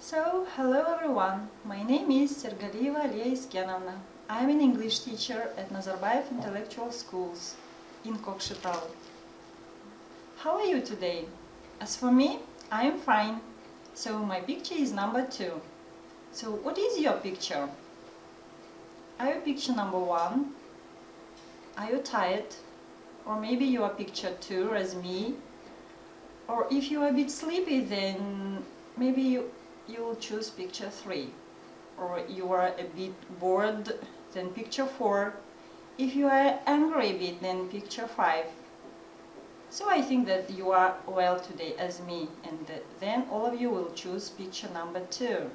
Hello everyone, my name is Sergalиева А.И. Искеновна. I am an English teacher at Nazarbayev Intellectual Schools in Kokshetau. How are you today? As for me, I am fine. So my picture is number 2. So what is your picture? Are you picture number 1? Are you tired? Or maybe you are picture 2 as me? Or if you are a bit sleepy, then maybe you'll choose picture 3. Or you are a bit bored, then picture 4. If you are angry a bit, then picture 5. So I think that you are well today as me, and then all of you will choose picture number 2.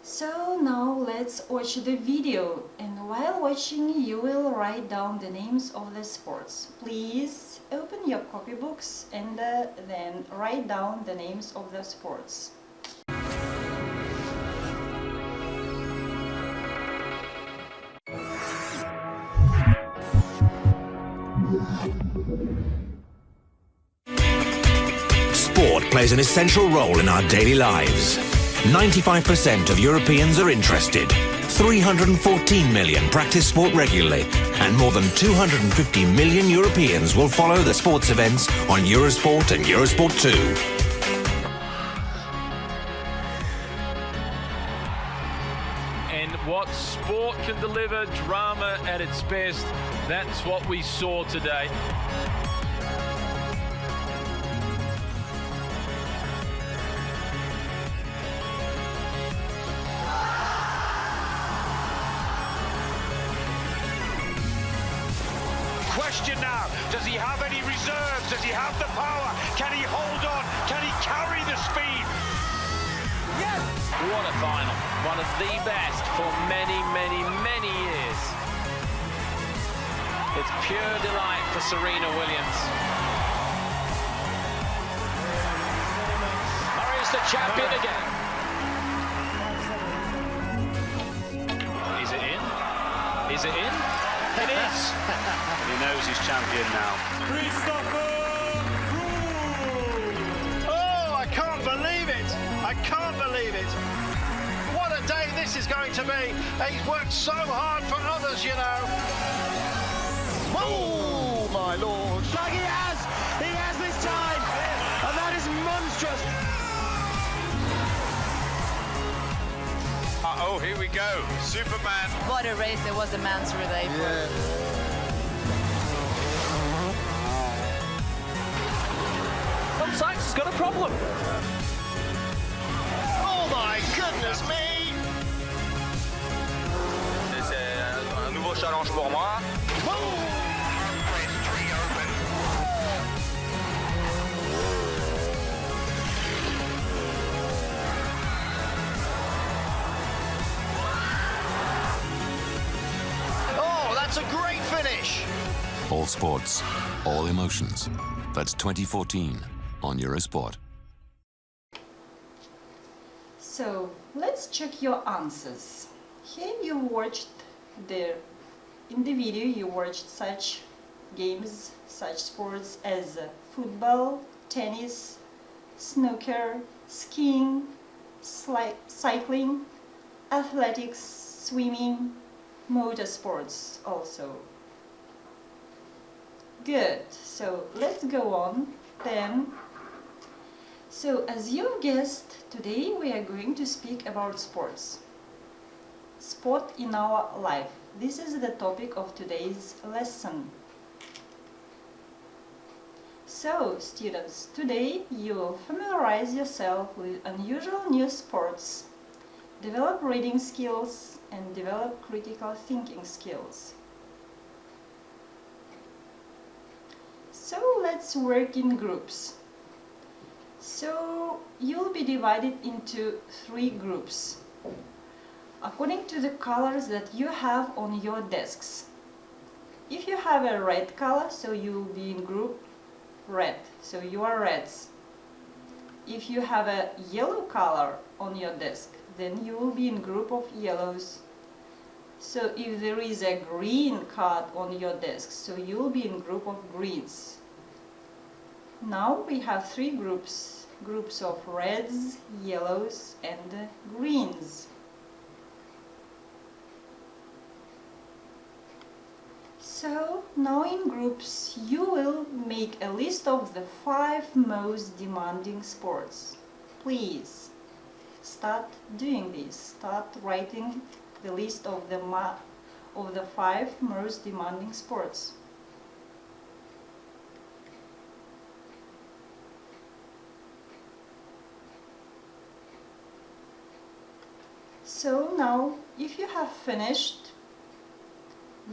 So now let's watch the video, and while watching you will write down the names of the sports. Please open your copybooks and then write down the names of the sports. Sport plays an essential role in our daily lives. 95% of Europeans are interested. 314 million practice sport regularly, and more than 250 million Europeans will follow the sports events on Eurosport and Eurosport 2. And what sport can deliver, drama at its best, that's what we saw today. Question now, does he have any reserves? Does he have the power? Can he hold on? Can he carry the speed? Yes! What a final. One of the best for many, many, many years. It's pure delight for Serena Williams. Murray's the champion again. Is it in? Is it in? It is! He knows he's champion now. Oh, I can't believe it! I can't believe it! What a day this is going to be! He's worked so hard for others, you know. Oh, my Lord! Like he has this time, and that is monstrous. Oh, here we go. Superman. What a race it was, a man's relay. Tom Sykes has got a problem. Oh my goodness me! C'est un nouveau challenge pour moi. Oh, that's a great finish! All sports, all emotions. That's 2014 on Eurosport. So let's check your answers. Here you watched in the video you watched such games, such sports as football, tennis, snooker, skiing, cycling, athletics, swimming, motorsports also. Good, so let's go on then. So as you've guessed, today we are going to speak about sports. Sport in our life. This is the topic of today's lesson. So students, today you will familiarize yourself with unusual new sports, develop reading skills and develop critical thinking skills. So let's work in groups. So you'll be divided into 3 groups according to the colors that you have on your desks. If you have a red color, so you'll be in group red, so you are reds. If you have a yellow color on your desk, then you will be in group of yellows. So if there is a green card on your desk, so you will be in group of greens. Now we have 3 groups groups of reds, yellows and greens. So now in groups you will make a list of the 5 most demanding sports. Please start doing this. Start writing the list of the 5 most demanding sports. So now, if you have finished,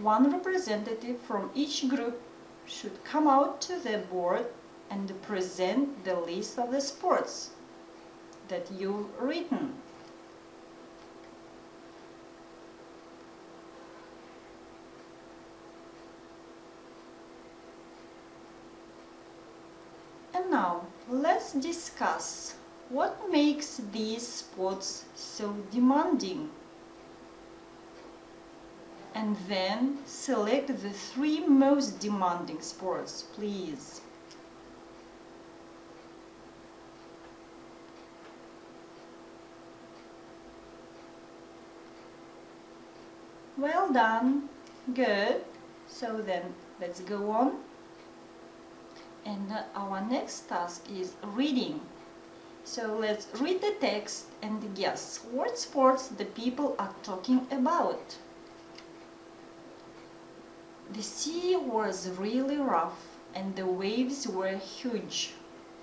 one representative from each group should come out to the board and present the list of the sports that you've written. And now, let's discuss what makes these sports so demanding. And then select the 3 most demanding sports, please. Well done, good. So then let's go on. And our next task is reading. So let's read the text and guess what sports the people are talking about. The sea was really rough and the waves were huge.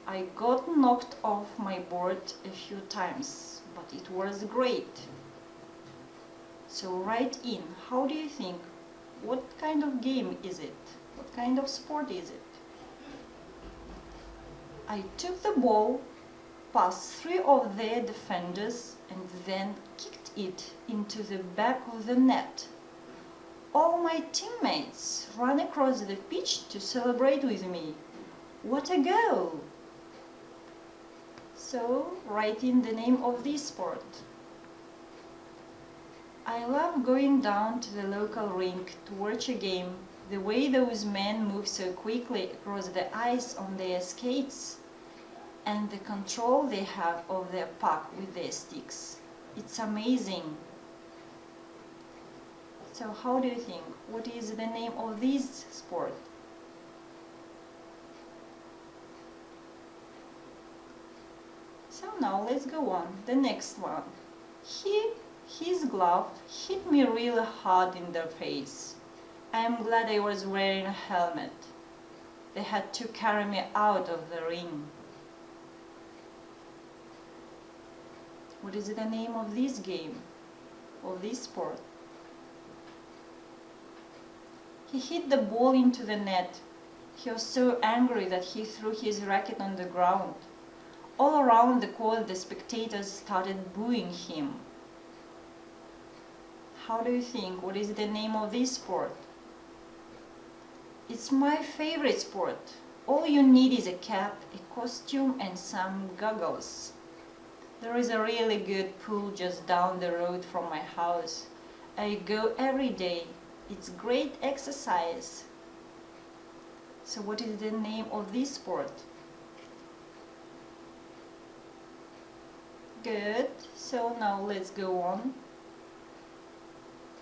I got knocked off my board a few times, but it was great. So write in, how do you think? What kind of game is it? What kind of sport is it? I took the ball, passed 3 of their defenders and then kicked it into the back of the net. All my teammates ran across the pitch to celebrate with me. What a goal! So write in the name of this sport. I love going down to the local rink to watch a game. The way those men move so quickly across the ice on their skates and the control they have of their puck with their sticks. It's amazing. So how do you think? What is the name of this sport? So now let's go on. The next one. His glove hit me really hard in the face. I am glad I was wearing a helmet. They had to carry me out of the ring. What is the name of this game? Of this sport? He hit the ball into the net. He was so angry that he threw his racket on the ground. All around the court the spectators started booing him. How do you think? What is the name of this sport? It's my favorite sport. All you need is a cap, a costume and some goggles. There is a really good pool just down the road from my house. I go every day. It's great exercise. So what is the name of this sport? Good. So now let's go on.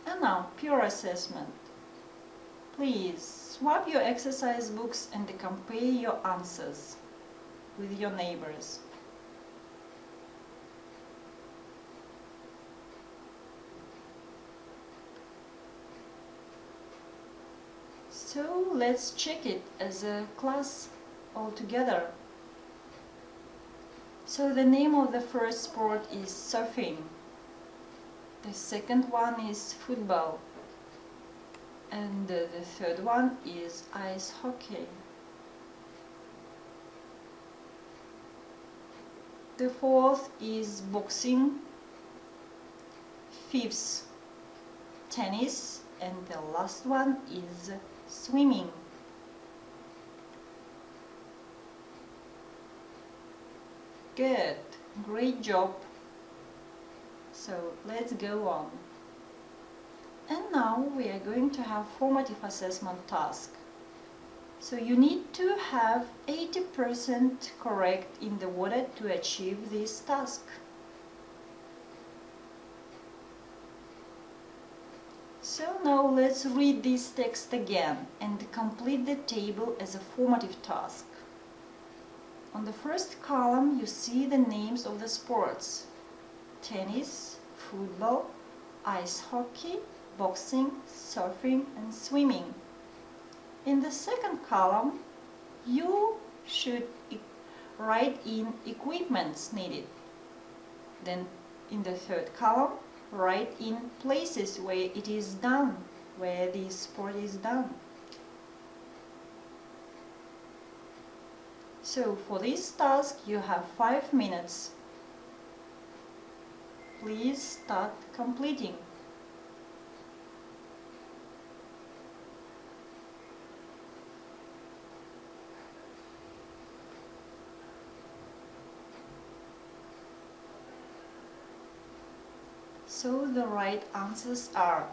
And now, peer assessment. Please swap your exercise books and compare your answers with your neighbors. So let's check it as a class all together. So the name of the first sport is surfing. The second one is football. And the third one is ice hockey. The fourth is boxing. Fifth, tennis. And the last one is swimming. Good, great job. So let's go on. And now we are going to have formative assessment task. So you need to have 80% correct in the water to achieve this task. So now let's read this text again and complete the table as a formative task. On the first column you see the names of the sports: tennis, football, ice hockey, boxing, surfing and swimming. In the second column you should write in equipments needed. Then in the third column write in places where it is done, where the sport is done. So for this task you have 5 minutes. Please start completing. So the right answers are: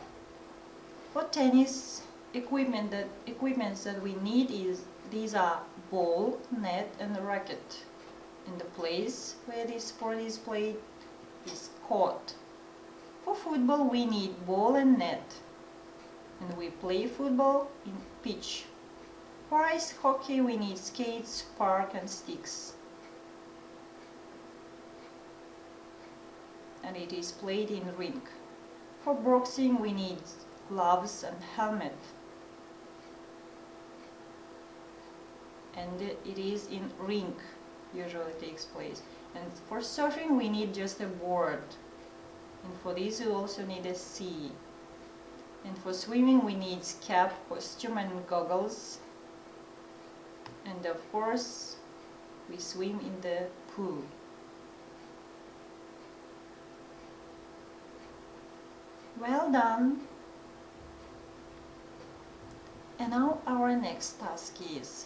for tennis, equipments that we need these are ball, net and racket. And the place where this sport is played is court. For football we need ball and net, and we play football in pitch. For ice hockey we need skates, park and sticks, and it is played in rink. For boxing we need gloves and helmet, and it is in rink usually takes place. And for surfing we need just a board, and for this we also need a sea. And for swimming we need cap, costume and goggles, and of course we swim in the pool. Well done! And now our next task is: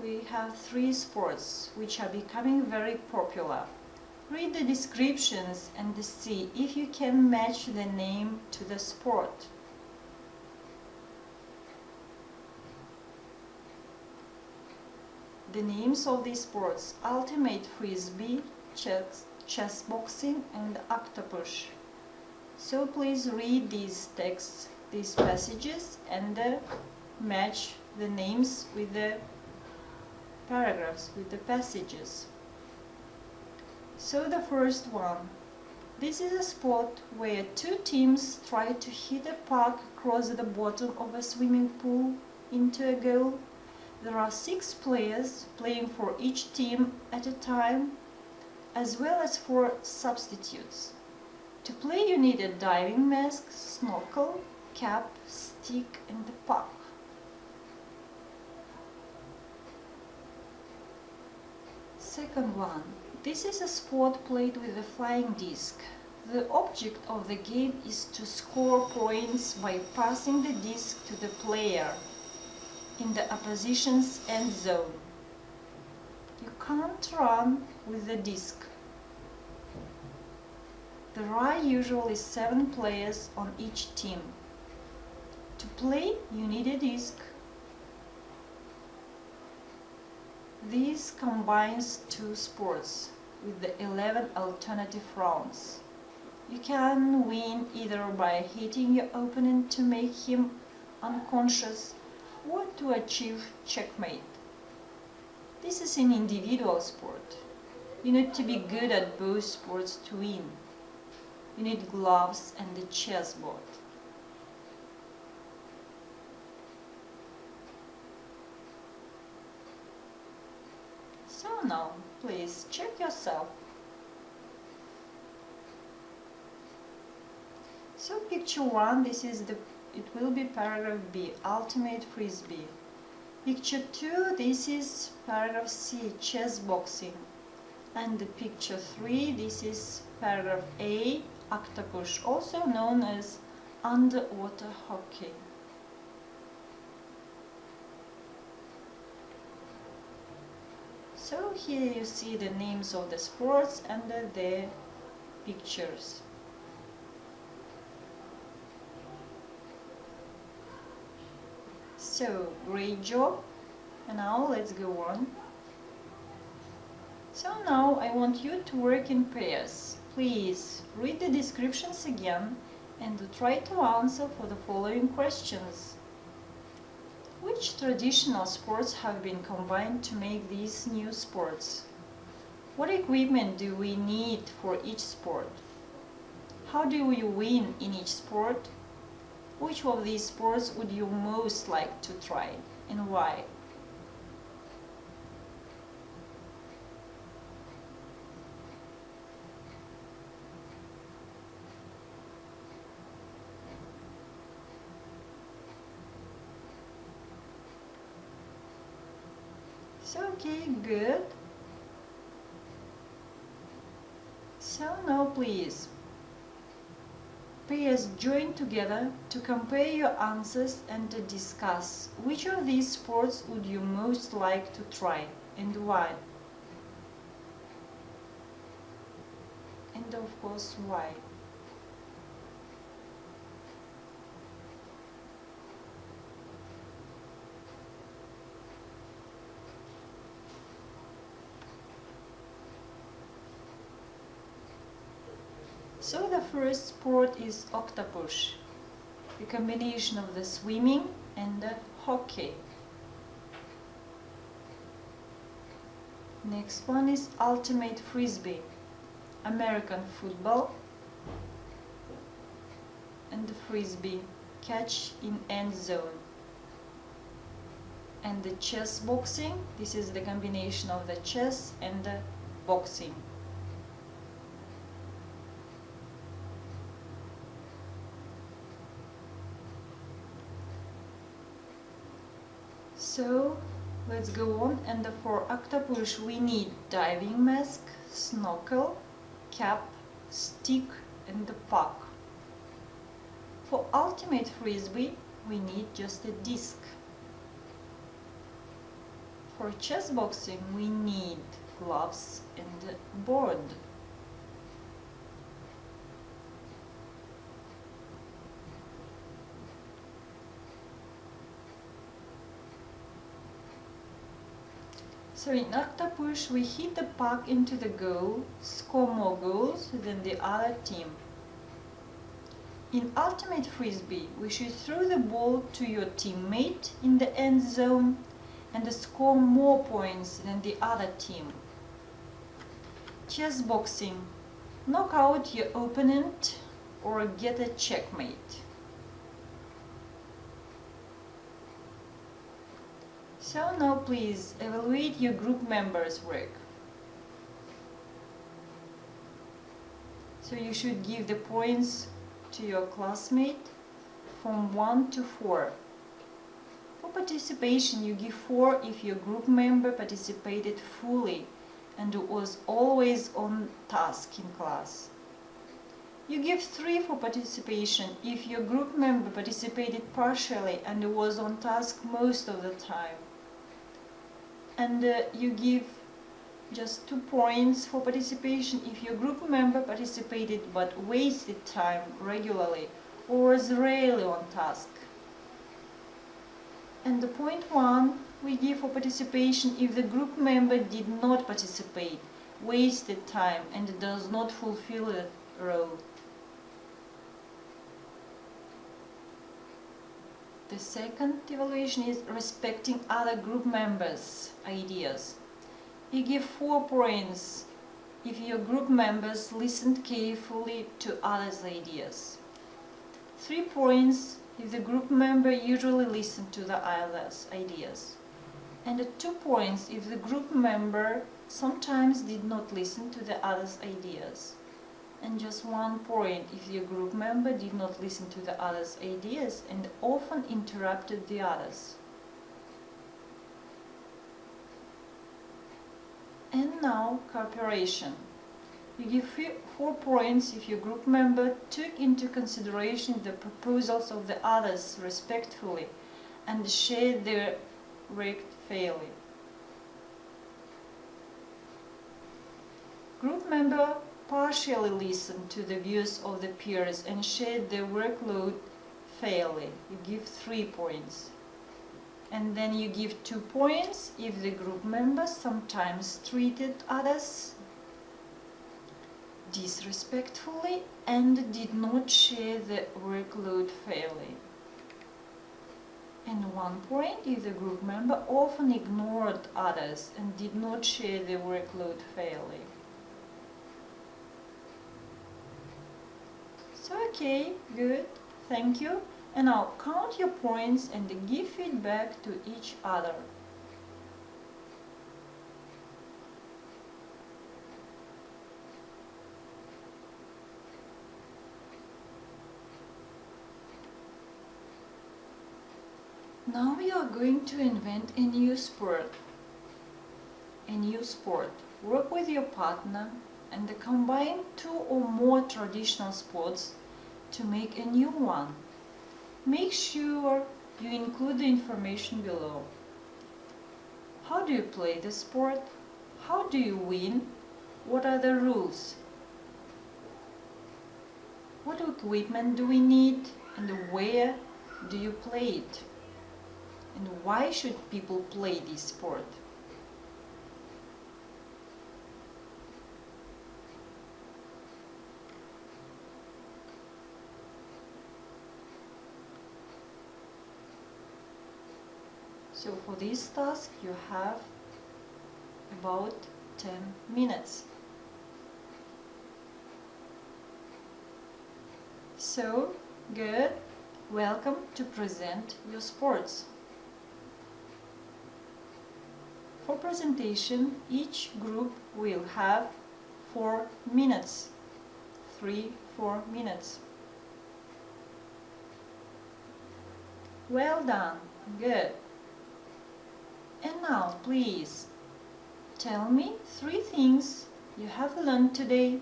we have 3 sports which are becoming very popular. Read the descriptions and see if you can match the name to the sport. The names of these sports: ultimate frisbee, chess boxing and octopus. So please read these texts, these passages, and match the names with the paragraphs, with the passages. So the first one: this is a sport where 2 teams try to hit a puck across the bottom of a swimming pool into a goal. There are 6 players playing for each team at a time, as well as 4 substitutes. To play you need a diving mask, snorkel, cap, stick and the puck. Second one: this is a sport played with a flying disc. The object of the game is to score points by passing the disc to the player in the opposition's end zone. You can't run with the disc. There are usually 7 players on each team. To play, you need a disc. This combines 2 sports with the 11 alternative rounds. You can win either by hitting your opponent to make him unconscious or to achieve checkmate. This is an individual sport. You need to be good at both sports to win. You need gloves and a chessboard. So now, please check yourself. So picture 1, it will be paragraph B, ultimate frisbee. Picture 2, this is paragraph C, chess boxing. And the picture 3, this is paragraph A, octopus, also known as underwater hockey. So here you see the names of the sports under the pictures. So So, great job. And now let's go on. So now I want you to work in pairs. Please read the descriptions again and try to answer for the following questions. Which traditional sports have been combined to make these new sports? What equipment do we need for each sport? How do we win in each sport? Which of these sports would you most like to try and why? So, okay, good. So now please, pairs join together to compare your answers and to discuss which of these sports would you most like to try and why. And of course, why. So the first sport is octopus, a combination of the swimming and the hockey. Next one is ultimate frisbee, American football and the frisbee, catch in end zone. And the chess boxing, this is the combination of the chess and the boxing. So let's go on, and for octopus we need diving mask, snorkel, cap, stick and the puck. For ultimate frisbee we need just a disc. For chess boxing we need gloves and a board. So in octopus we hit the puck into the goal, score more goals than the other team. In ultimate frisbee we should throw the ball to your teammate in the end zone and score more points than the other team. Chess boxing, knock out your opponent or get a checkmate. So now please evaluate your group members' work. So you should give the points to your classmate from 1 to 4. For participation you give 4 if your group member participated fully and was always on task in class. You give 3 for participation if your group member participated partially and was on task most of the time. And you give just 2 points for participation if your group member participated but wasted time regularly or was rarely on task. And the point 1 we give for participation if the group member did not participate, wasted time and does not fulfill the role. The second evaluation is respecting other group members' ideas. You give 4 points if your group members listened carefully to others' ideas. 3 points if the group member usually listened to the others' ideas. And 2 points if the group member sometimes did not listen to the others' ideas. And just 1 point if your group member did not listen to the others' ideas and often interrupted the others. And now, cooperation. You give 4 points if your group member took into consideration the proposals of the others respectfully and shared their work fairly. Group member partially listened to the views of the peers and shared their workload fairly. You give 3 points. And then you give 2 points if the group members sometimes treated others disrespectfully and did not share the workload fairly. And 1 point if the group member often ignored others and did not share the workload fairly. So okay, good, thank you. And now count your points and give feedback to each other. Now you are going to invent a new sport. Work with your partner and combine 2 or more traditional sports to make a new one. Make sure you include the information below. How do you play the sport? How do you win? What are the rules? What equipment do we need and where do you play it? And why should people play this sport? So for this task you have about 10 minutes. So, good. Welcome to present your sports. For presentation, each group will have 4 minutes. 3-4 minutes. Well done. Good. And now, please, tell me 3 things you have learned today.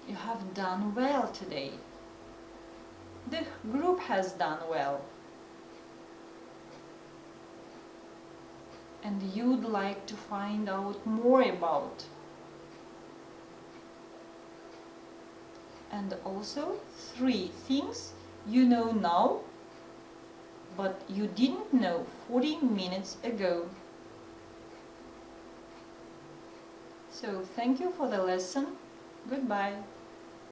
You have done well today. The group has done well. And you'd like to find out more about. And also 3 things you know now, but you didn't know 40 minutes ago. So thank you for the lesson. Goodbye.